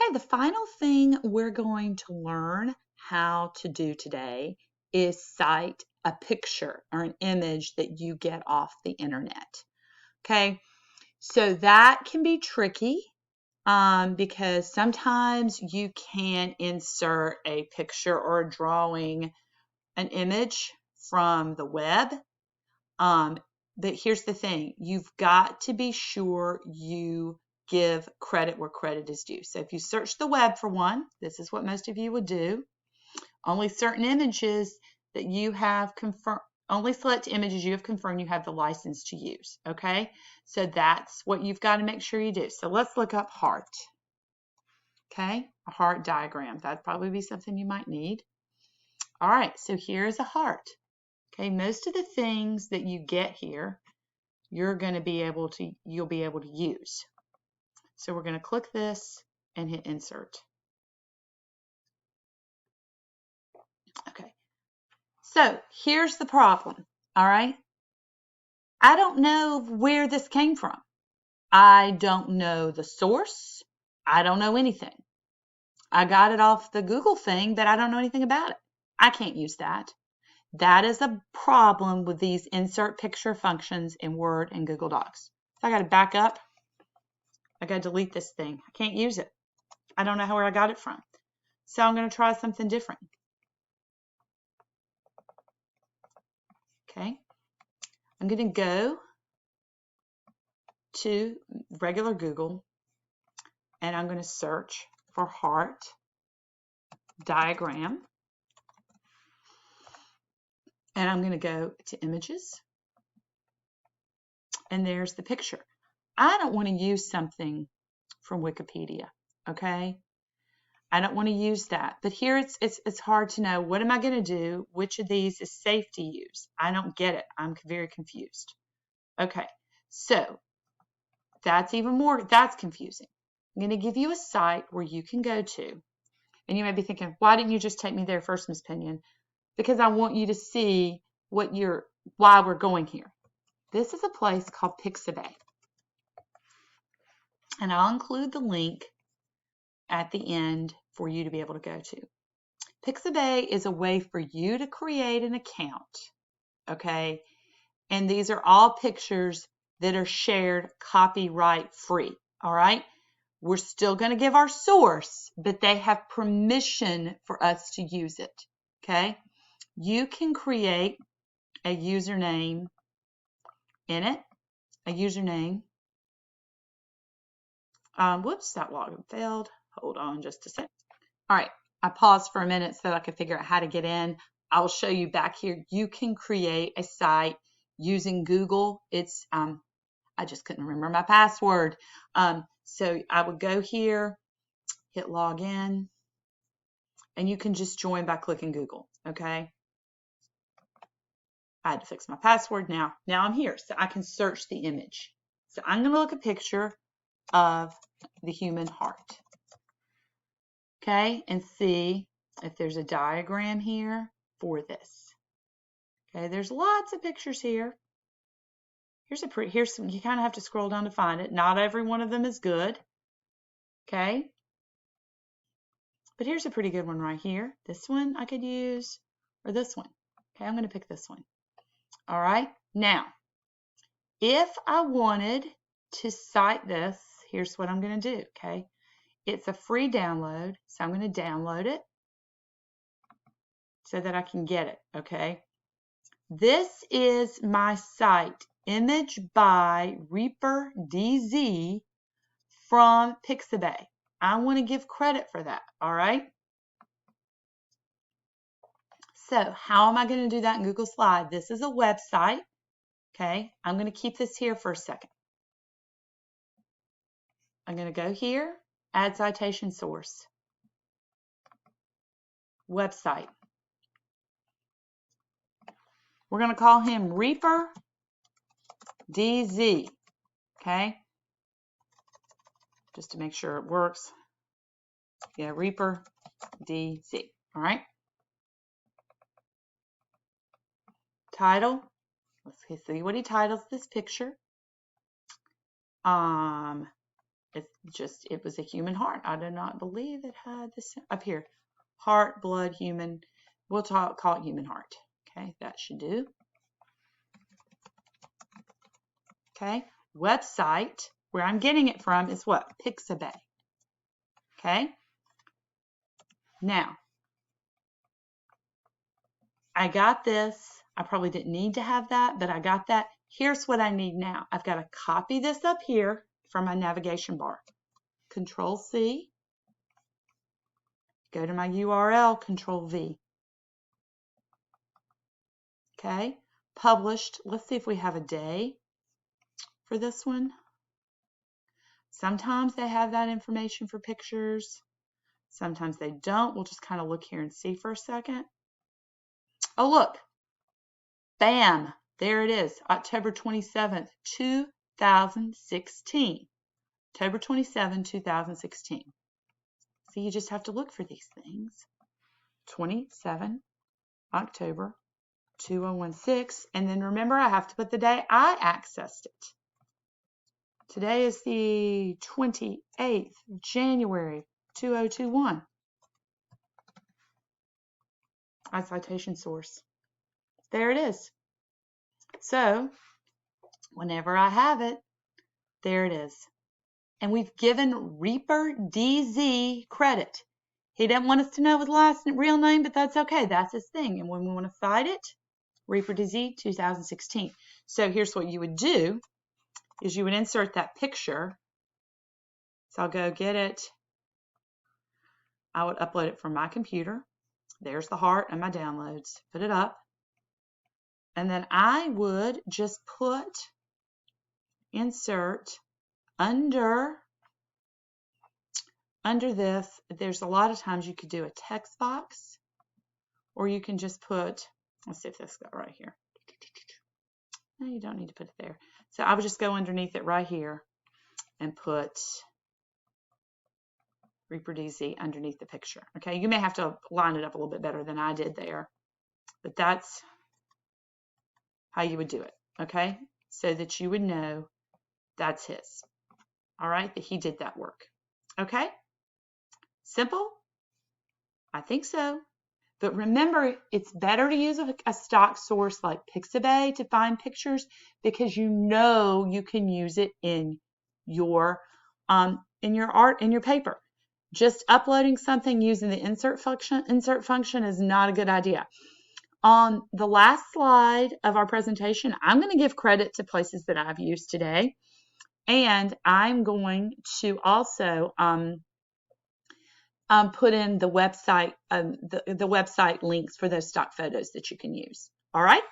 Okay, the final thing we're going to learn how to do today is cite a picture or an image that you get off the internet. Okay, so that can be tricky because sometimes you can insert a picture or a drawing, an image from the web. But here's the thing, you've got to be sure you give credit where credit is due. So if you search the web for one, this is what most of you would do. Only certain images that you have confirmed, only select images you have confirmed you have the license to use. Okay, so that's what you've got to make sure you do. So let's look up heart. Okay, a heart diagram. That'd probably be something you might need. All right, so here's a heart. Okay, most of the things that you get here, you'll be able to use. So we're going to click this and hit insert. Okay, so here's the problem. All right, I don't know where this came from. I don't know the source. I don't know anything. I got it off the Google thing, but I don't know anything about it. I can't use that. That is a problem with these insert picture functions in Word and Google Docs. So I got to back up. I got to delete this thing. I can't use it. I don't know where I got it from. So I'm going to try something different. Okay. I'm going to go to regular Google and I'm going to search for heart diagram. And I'm going to go to images. And there's the picture. I don't want to use something from Wikipedia, okay? I don't want to use that. But here it's hard to know, what am I going to do? Which of these is safe to use? I don't get it. I'm very confused. Okay, so that's confusing. I'm going to give you a site where you can go to. And you may be thinking, why didn't you just take me there first, Ms. Pinion? Because I want you to see why we're going here. This is a place called Pixabay. And I'll include the link at the end for you to be able to go to. Pixabay is a way for you to create an account, okay? And these are all pictures that are shared copyright free, all right? We're still going to give our source, but they have permission for us to use it, okay? You can create a username in it, a username. Whoops, that login failed. Hold on just a second. All right, I paused for a minute so that I could figure out how to get in. I'll show you back here. You can create a site using Google. It's I just couldn't remember my password. So I would go here, hit login, and you can just join by clicking Google, okay? I had to fix my password now. Now I'm here, so I can search the image. So I'm going to look at a picture of the human heart, okay, and see if there's a diagram here for this. Okay, there's lots of pictures here. Here's some, you kind of have to scroll down to find it. Not every one of them is good. Okay. But here's a pretty good one right here. This one I could use, or this one. Okay, I'm going to pick this one. All right. Now, if I wanted to cite this, here's what I'm going to do. Okay. It's a free download, so I'm going to download it so that I can get it. Okay. This is my site, Image by Reaper DZ from Pixabay. I want to give credit for that, all right? So how am I going to do that in Google Slide? This is a website, okay? I'm going to keep this here for a second. I'm going to go here, add citation source, website. We're going to call him Reaper DZ, okay? Just to make sure it works. Yeah, Reaper DZ, all right? Title, let's see what he titles this picture. It was a human heart. I do not believe it had this up here. Heart, blood, human. We'll call it human heart. Okay, that should do. Okay, website, where I'm getting it from is what? Pixabay. Okay, now, I got this. I probably didn't need to have that, but I got that. Here's what I need now. I've got to copy this up here from my navigation bar. Control C. Go to my URL, Control V. Okay, published. Let's see if we have a day for this one. Sometimes they have that information for pictures. Sometimes they don't. We'll just kind of look here and see for a second. Oh, look. Bam. There it is. October 27th, 2016. October 27, 2016. So you just have to look for these things. 27 October 2016. And then remember, I have to put the day I accessed it. Today is the 28th of January 2021. My citation source. There it is. So whenever I have it, there it is. And we've given Reaper DZ credit. He didn't want us to know his last real name, but that's okay. That's his thing. And when we want to cite it, Reaper DZ 2016. So here's what you would do is you would insert that picture. So I'll go get it. I would upload it from my computer. There's the heart and my downloads. Put it up. And then I would just put insert under this. There's a lot of times you could do a text box, or you can just put, let's see if this got right here. No, you don't need to put it there. So I would just go underneath it right here and put Reaper DZ underneath the picture. Okay, you may have to line it up a little bit better than I did there, but that's how you would do it. Okay, so that you would know that's his. All right, that he did that work. Okay, simple? I think so. But remember, it's better to use a stock source like Pixabay to find pictures because you know you can use it in your art, in your paper. Just uploading something using the insert function is not a good idea. On the last slide of our presentation, I'm going to give credit to places that I've used today, and I'm going to also put in the website, the website links for those stock photos that you can use. All right.